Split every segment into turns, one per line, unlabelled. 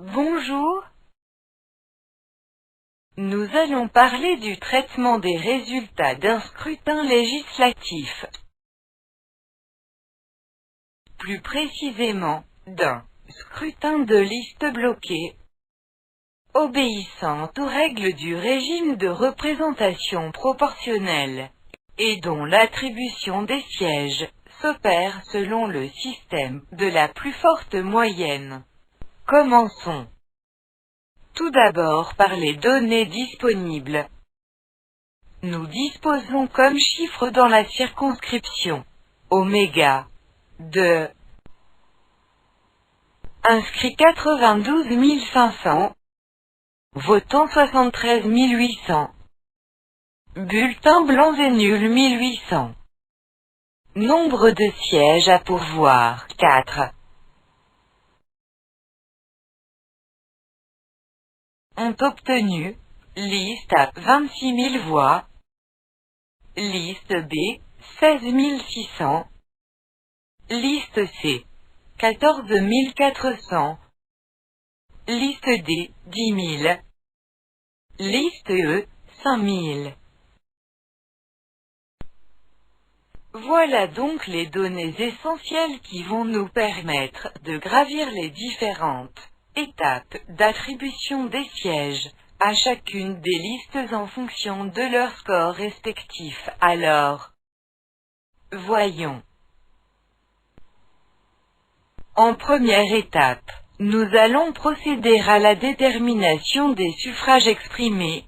Bonjour. Nous allons parler du traitement des résultats d'un scrutin législatif. Plus précisément, d'un scrutin de liste bloquée, obéissant aux règles du régime de représentation proportionnelle, et dont l'attribution des sièges s'opère selon le système de la plus forte moyenne. Commençons. Tout d'abord par les données disponibles. Nous disposons comme chiffre dans la circonscription Oméga de inscrits 92 500, votants 73 800, bulletins blancs et nuls 1800. Nombre de sièges à pourvoir 4. Ont obtenu liste A 26 000 voix, liste B 16 600, liste C 14 400, liste D 10 000, liste E 5 000. Voilà donc les données essentielles qui vont nous permettre de gravir les différentes étapes d'attribution des sièges à chacune des listes en fonction de leur score respectif. Alors, voyons. En première étape, nous allons procéder à la détermination des suffrages exprimés.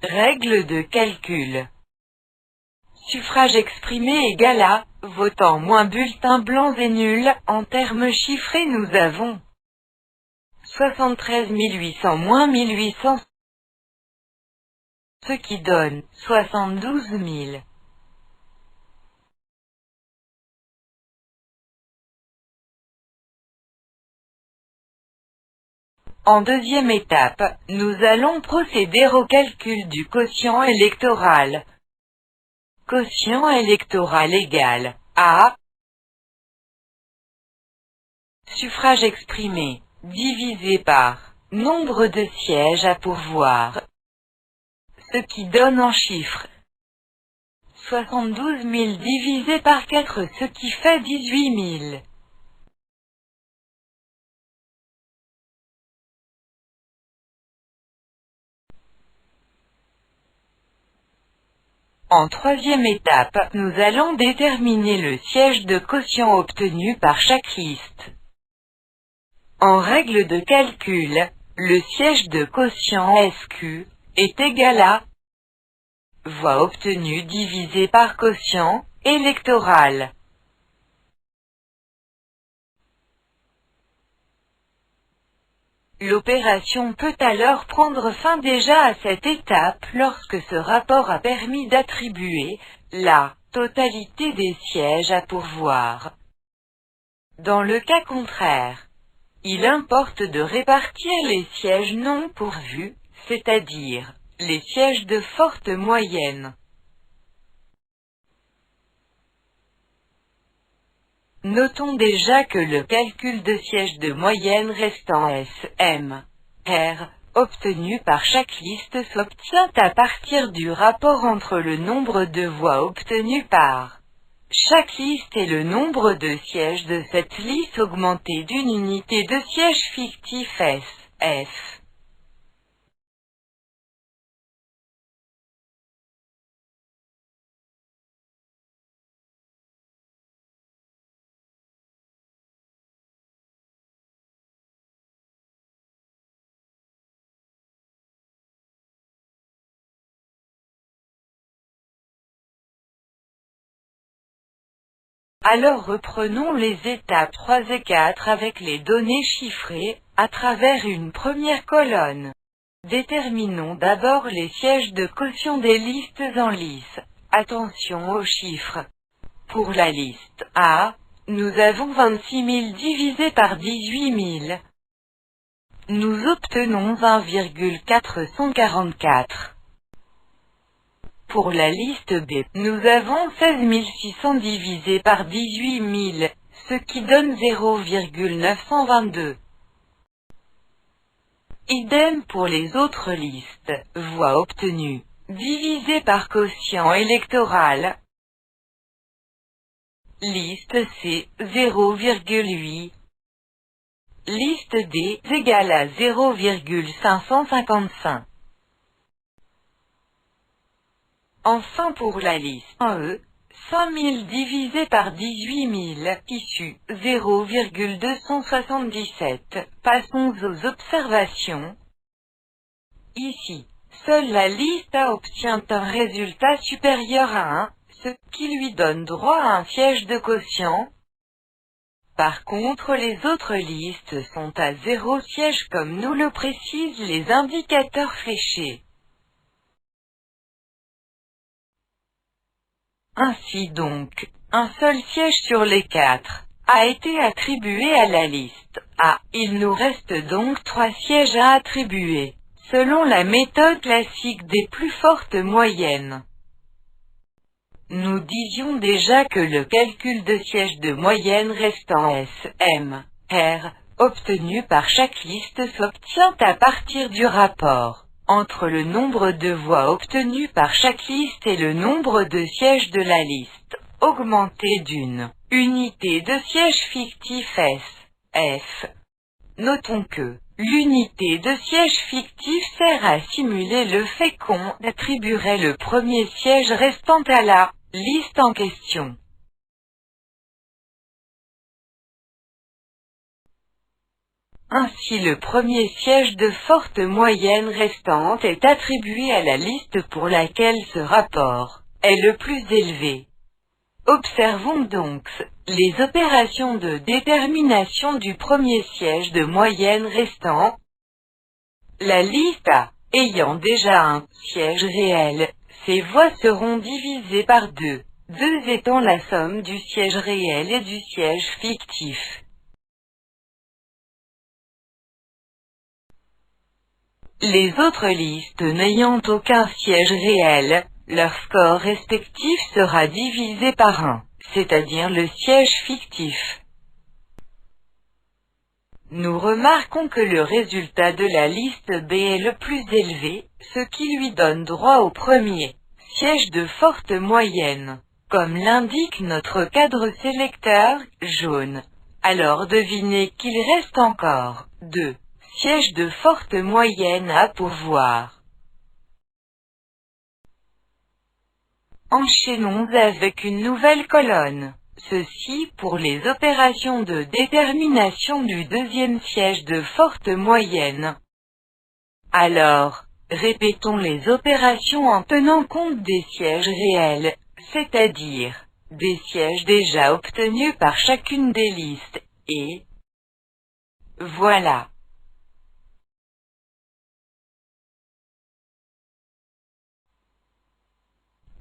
Règle de calcul. Suffrage exprimé égale à votant moins bulletins blancs et nuls. En termes chiffrés, nous avons 73 800 moins 1800, ce qui donne 72 000. En deuxième étape, nous allons procéder au calcul du quotient électoral. Quotient électoral égale à suffrage exprimé divisé par nombre de sièges à pourvoir, ce qui donne en chiffres 72 000 divisé par 4, ce qui fait 18 000. En troisième étape, nous allons déterminer le siège de quotient obtenu par chaque liste. En règle de calcul, le siège de quotient SQ est égal à voix obtenues divisé par quotient électoral. L'opération peut alors prendre fin déjà à cette étape lorsque ce rapport a permis d'attribuer la totalité des sièges à pourvoir. Dans le cas contraire, il importe de répartir les sièges non pourvus, c'est-à-dire les sièges de forte moyenne. Notons déjà que le calcul de sièges de moyenne restant SM, R, obtenu par chaque liste s'obtient à partir du rapport entre le nombre de voix obtenues par chaque liste et le nombre de sièges de cette liste augmenté d'une unité de siège fictif SF. Alors reprenons les étapes 3 et 4 avec les données chiffrées, à travers une première colonne. Déterminons d'abord les sièges de quotient des listes en lice. Attention aux chiffres. Pour la liste A, nous avons 26 000 divisé par 18 000. Nous obtenons 1,444. Pour la liste B, nous avons 16 600 divisé par 18 000, ce qui donne 0,922. Idem pour les autres listes. Voix obtenues, divisé par quotient électoral. Liste C, 0,8. Liste D, égale à 0,555. Enfin pour la liste 1E, 5000 divisé par 18000, issu 0,277. Passons aux observations. Ici, seule la liste A obtient un résultat supérieur à 1, ce qui lui donne droit à un siège de quotient. Par contre les autres listes sont à 0 siège comme nous le précisent les indicateurs fléchés. Ainsi donc, un seul siège sur les 4 a été attribué à la liste A. Il nous reste donc 3 sièges à attribuer, selon la méthode classique des plus fortes moyennes. Nous disions déjà que le calcul de sièges de moyenne restant S, M, R, obtenu par chaque liste s'obtient à partir du rapport entre le nombre de voix obtenues par chaque liste et le nombre de sièges de la liste, augmenté d'une unité de siège fictif S, F. Notons que l'unité de siège fictif sert à simuler le fait qu'on attribuerait le premier siège restant à la liste en question. Ainsi le premier siège de forte moyenne restante est attribué à la liste pour laquelle ce rapport est le plus élevé. Observons donc les opérations de détermination du premier siège de moyenne restant. La liste A ayant déjà un siège réel, ses voix seront divisées par 2, 2 étant la somme du siège réel et du siège fictif. Les autres listes n'ayant aucun siège réel, leur score respectif sera divisé par 1, c'est-à-dire le siège fictif. Nous remarquons que le résultat de la liste B est le plus élevé, ce qui lui donne droit au premier siège de forte moyenne, comme l'indique notre cadre sélecteur jaune. Alors devinez qu'il reste encore 2 sièges de forte moyenne à pourvoir. Enchaînons avec une nouvelle colonne. Ceci pour les opérations de détermination du deuxième siège de forte moyenne. Alors, répétons les opérations en tenant compte des sièges réels, c'est-à-dire des sièges déjà obtenus par chacune des listes, et voilà.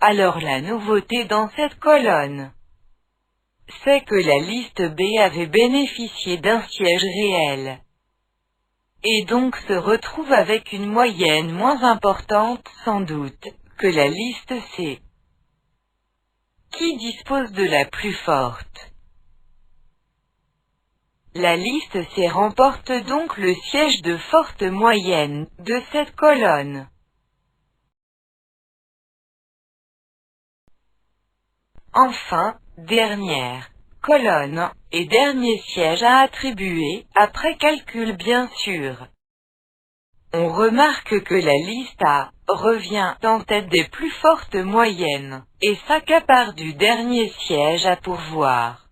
Alors la nouveauté dans cette colonne, c'est que la liste B avait bénéficié d'un siège réel, et donc se retrouve avec une moyenne moins importante sans doute que la liste C, qui dispose de la plus forte. La liste C remporte donc le siège de forte moyenne de cette colonne. Enfin, dernière colonne, et dernier siège à attribuer, après calcul bien sûr. On remarque que la liste A revient en tête des plus fortes moyennes, et s'accapare du dernier siège à pourvoir.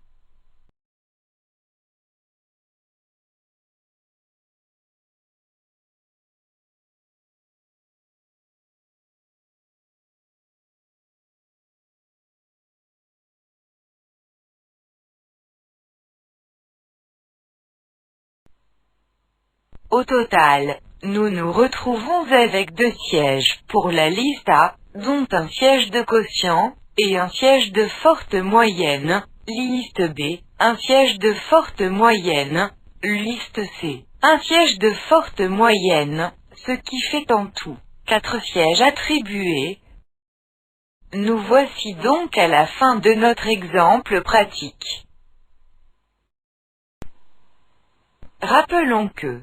Au total, nous nous retrouvons avec 2 sièges pour la liste A, dont un siège de quotient, et un siège de forte moyenne, liste B, un siège de forte moyenne, liste C, un siège de forte moyenne, ce qui fait en tout 4 sièges attribués. Nous voici donc à la fin de notre exemple pratique. Rappelons que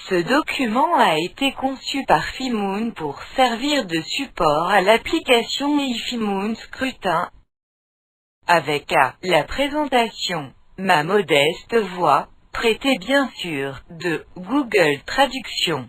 Ce document a été conçu par Fimoon pour servir de support à l'application eFimoon Scrutin. Avec la présentation, ma modeste voix, traitée bien sûr, de Google Traduction.